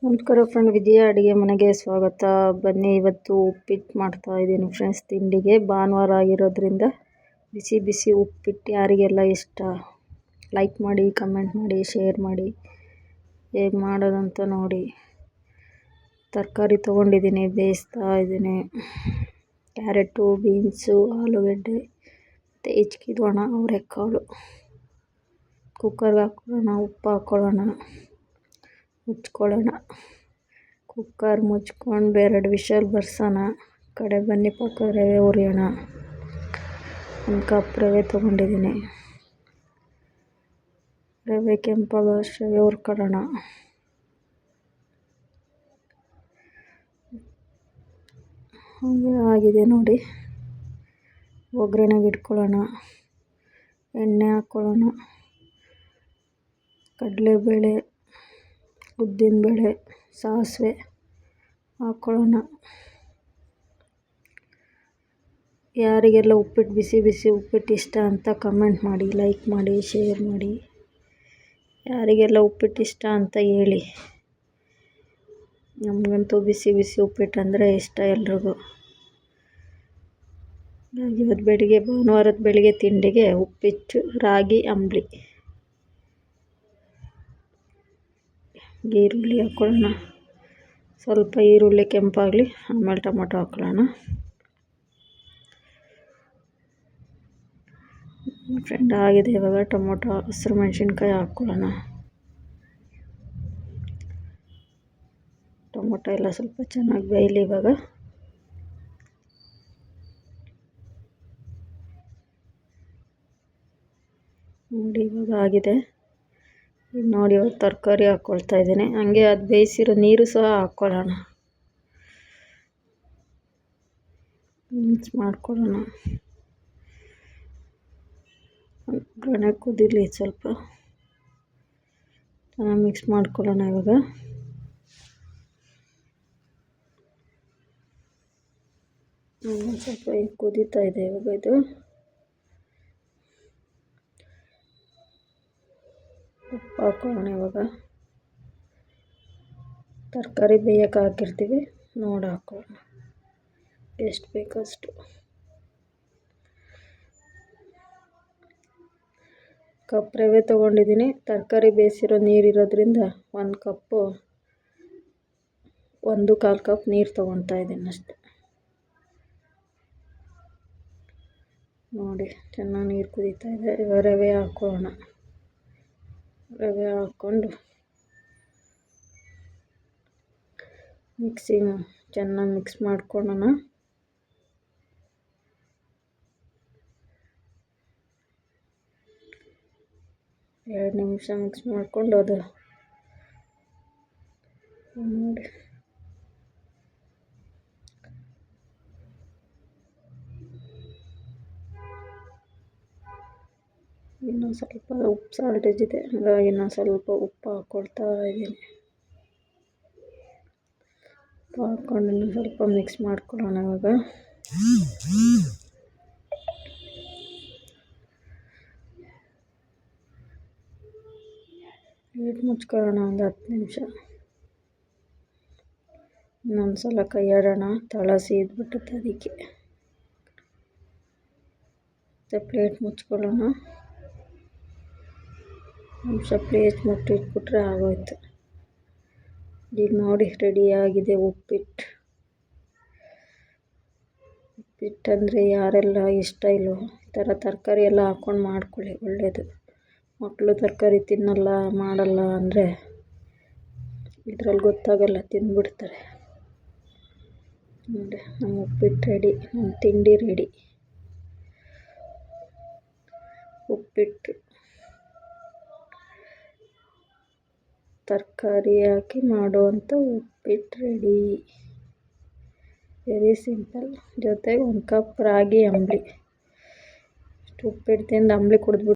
ನಮಸ್ಕಾರ ಫ್ರೆಂಡ್, ವಿದ್ಯಾ ಅಡುಗೆ ಮನೆಗೆ ಸ್ವಾಗತ. ಬನ್ನಿ, ಇವತ್ತು ಉಪ್ಪಿಟ್ಟು ಮಾಡ್ತಾ ಇದ್ದೀನಿ ಫ್ರೆಂಡ್ಸ್. ತಿಂಡಿಗೆ ಭಾನುವಾರ ಆಗಿರೋದ್ರಿಂದ ಬಿಸಿ ಬಿಸಿ ಉಪ್ಪಿಟ್ಟು ಯಾರಿಗೆಲ್ಲ ಇಷ್ಟ, ಲೈಕ್ ಮಾಡಿ, ಕಮೆಂಟ್ ಮಾಡಿ, ಶೇರ್ ಮಾಡಿ. ಹೇಗೆ ಮಾಡೋದಂತ ನೋಡಿ. ತರಕಾರಿ ತೊಗೊಂಡಿದ್ದೀನಿ, ಬೇಯಿಸ್ತಾ ಇದ್ದೀನಿ. ಕ್ಯಾರೆಟು, ಬೀನ್ಸು, ಆಲೂಗಡ್ಡೆ ಮತ್ತು ಹೆಚ್ಕಿರೋಣ ಅವರೆಕಾಳು. ಕುಕ್ಕರ್ಗೆ ಹಾಕೊಳ್ಳೋಣ, ಉಪ್ಪು ಹಾಕ್ಕೊಳ್ಳೋಣ, ಮುಚ್ಕೊಳ್ಳೋಣ. ಕುಕ್ಕರ್ ಮುಚ್ಕೊಂಡು 2 ವಿಷಲ್ ಬರ್ಸೋಣ. ಕಡೆ ಬನ್ನಿ ಪಕ್ಕ ರವೆ ಹುರಿಯೋಣ. 1 ಕಪ್ ರವೆ ತೊಗೊಂಡಿದ್ದೀನಿ. ರವೆ ಕೆಂಪಾಗೋಷ್ಟು ರವೆ ಹುರ್ಕೊಳ್ಳೋಣ. ಹಾಗೆ ಆಗಿದೆ ನೋಡಿ. ಒಗ್ಗರಣೆಗೆ ಇಟ್ಕೊಳ್ಳೋಣ. ಎಣ್ಣೆ ಹಾಕ್ಕೊಳ್ಳೋಣ. ಕಡಲೆಬೇಳೆ, ಉದ್ದಿನಬೇಳೆ, ಸಾಸಿವೆ ಹಾಕ್ಕೊಳ್ಳೋಣ. ಯಾರಿಗೆಲ್ಲ ಉಪ್ಪಿಟ್ಟು, ಬಿಸಿ ಬಿಸಿ ಉಪ್ಪಿಟ್ಟು ಇಷ್ಟ ಅಂತ ಕಮೆಂಟ್ ಮಾಡಿ, ಲೈಕ್ ಮಾಡಿ, ಶೇರ್ ಮಾಡಿ. ಯಾರಿಗೆಲ್ಲ ಉಪ್ಪಿಟ್ಟು ಇಷ್ಟ ಅಂತ ಹೇಳಿ. ನಮಗಂತೂ ಬಿಸಿ ಬಿಸಿ ಉಪ್ಪಿಟ್ಟು ಅಂದರೆ ಇಷ್ಟ ಎಲ್ರಿಗೂ. ಇವತ್ತು ಬೆಳಿಗ್ಗೆ, ಭಾನುವಾರದ ಬೆಳಿಗ್ಗೆ ತಿಂಡಿಗೆ ಉಪ್ಪಿಟ್ಟು, ರಾಗಿ ಅಂಬಲಿ. ಈರುಳ್ಳಿ ಹಾಕ್ಕೊಳ್ಳೋಣ. ಸ್ವಲ್ಪ ಈರುಳ್ಳಿ ಕೆಂಪಾಗಲಿ, ಆಮೇಲೆ ಟೊಮೊಟೊ ಹಾಕ್ಕೊಳ್ಳೋಣ. ಫ್ರೆಂಡ್ ಆಗಿದೆ. ಇವಾಗ ಟೊಮೊಟೊ, ಹಸಿರು ಮೆಣಸಿನ್ಕಾಯಿ ಹಾಕ್ಕೊಳ್ಳೋಣ. ಟೊಮೊಟೊ ಎಲ್ಲ ಸ್ವಲ್ಪ ಚೆನ್ನಾಗಿ ಬೇಯಲಿ ಇವಾಗ. ನೋಡಿ, ಇವಾಗ ಆಗಿದೆ. ಈಗ ನೋಡಿ, ಇವಾಗ ತರಕಾರಿ ಹಾಕ್ಕೊಳ್ತಾ ಇದ್ದೀನಿ. ಹಂಗೆ ಅದು ಬೇಯಿಸಿರೋ ನೀರು ಸಹ ಹಾಕ್ಕೊಳ್ಳೋಣ. ಮಿಕ್ಸ್ ಮಾಡ್ಕೊಳ್ಳೋಣ. ಒಗ್ಗರಣೆ ಕುದೀಲಿ ಸ್ವಲ್ಪ. ಚೆನ್ನಾಗಿ ಮಿಕ್ಸ್ ಮಾಡ್ಕೊಳ್ಳೋಣ ಇವಾಗ. ಸ್ವಲ್ಪ ಕುದೀತಾ ಇದೆ ಇವಾಗ ಇದು. ಉಪ್ಪು ಹಾಕ್ಕೊಳ್ಳೋಣ ಇವಾಗ. ತರಕಾರಿ ಬೇಯಕ್ಕೆ ಹಾಕಿರ್ತೀವಿ, ನೋಡಿ ಹಾಕ್ಕೊಳ್ಳೋಣ ಎಷ್ಟು ಬೇಕಷ್ಟು. ಕಪ್ ರವೆ ತೊಗೊಂಡಿದ್ದೀನಿ. ತರಕಾರಿ ಬೇಯಿಸಿರೋ ನೀರಿರೋದ್ರಿಂದ 1 ಕಪ್ಪು 1.25 ಕಪ್ ನೀರು ತೊಗೊಳ್ತಾ ಇದ್ದೀನಿ ಅಷ್ಟೆ. ನೋಡಿ, ಚೆನ್ನಾಗಿ ನೀರು ಕುದೀತಾ ಇದೆ. ಇವಾಗ ರವೆ ಹಾಕ್ಕೊಳ್ಳೋಣ. ರವೆ ಹಾಕ್ಕೊಂಡು ಚೆನ್ನಾಗಿ ಮಿಕ್ಸ್ ಮಾಡ್ಕೊಳ್ಳೋಣ. ಎರಡು ನಿಮಿಷ ಮಿಕ್ಸ್ ಮಾಡಿಕೊಂಡು ಅದು ನೋಡಿ. ಇನ್ನೊಂದು ಸ್ವಲ್ಪ ಉಪ್ಪು ಸಾಲ್ಟೇಜ್ ಇದೆ, ಹಾಗಾಗಿ ಇನ್ನೊಂದು ಸ್ವಲ್ಪ ಉಪ್ಪು ಹಾಕ್ಕೊಳ್ತಾ ಇದ್ದೀನಿ. ಉಪ್ಪು ಹಾಕ್ಕೊಂಡು ಇನ್ನೂ ಸ್ವಲ್ಪ ಮಿಕ್ಸ್ ಮಾಡ್ಕೊಳ್ಳೋಣ ಇವಾಗ. ಪ್ಲೇಟ್ ಮುಚ್ಕೊಳ್ಳೋಣ ಒಂದು 10 ನಿಮಿಷ. ಇನ್ನೊಂದು ಸಲ ಕೈ ಆಡೋಣ, ತಳ ಸೀದ್ಬಿಟ್ಟುತ್ತೆ ಅದಕ್ಕೆ. ಮತ್ತು ಪ್ಲೇಟ್ ಮುಚ್ಕೊಳ್ಳೋಣ. ನಿಮಿಷ ಪ್ಲೇಟ್ ಮುಟ್ಟಿಟ್ಬಿಟ್ರೆ ಆಗೋಯ್ತು. ಈಗ ನೋಡಿ, ರೆಡಿಯಾಗಿದೆ ಉಪ್ಪಿಟ್ಟು. ಉಪ್ಪಿಟ್ಟಂದರೆ ಯಾರೆಲ್ಲ ಇಷ್ಟ ಇಲ್ವೋ, ಈ ಥರ ತರಕಾರಿ ಎಲ್ಲ ಹಾಕ್ಕೊಂಡು ಮಾಡ್ಕೊಳ್ಳಿ, ಒಳ್ಳೆಯದು. ಮಕ್ಕಳು ತರಕಾರಿ ತಿನ್ನಲ್ಲ, ಮಾಡಲ್ಲ ಅಂದರೆ ಇದರಲ್ಲಿ ಗೊತ್ತಾಗಲ್ಲ, ತಿಂದ್ಬಿಡ್ತಾರೆ. ನೋಡಿ, ನಮ್ಮ ಉಪ್ಪಿಟ್ಟು ರೆಡಿ, ನಮ್ಮ ತಿಂಡಿ ರೆಡಿ. ಉಪ್ಪಿಟ್ಟು ತರಕಾರಿ ಹಾಕಿ ಮಾಡುವಂಥ ಉಪ್ಪಿಟ್ಟು ರೆಡಿ. Very simple. ಜೊತೆಗೆ 1 ಕಪ್ ರಾಗಿ ಅಂಬಲಿ. ಉಪ್ಪಿಟ್ಟು ತಿಂದು ಅಂಬಲಿ ಕುಡಿದ್ಬಿಟ್ಟು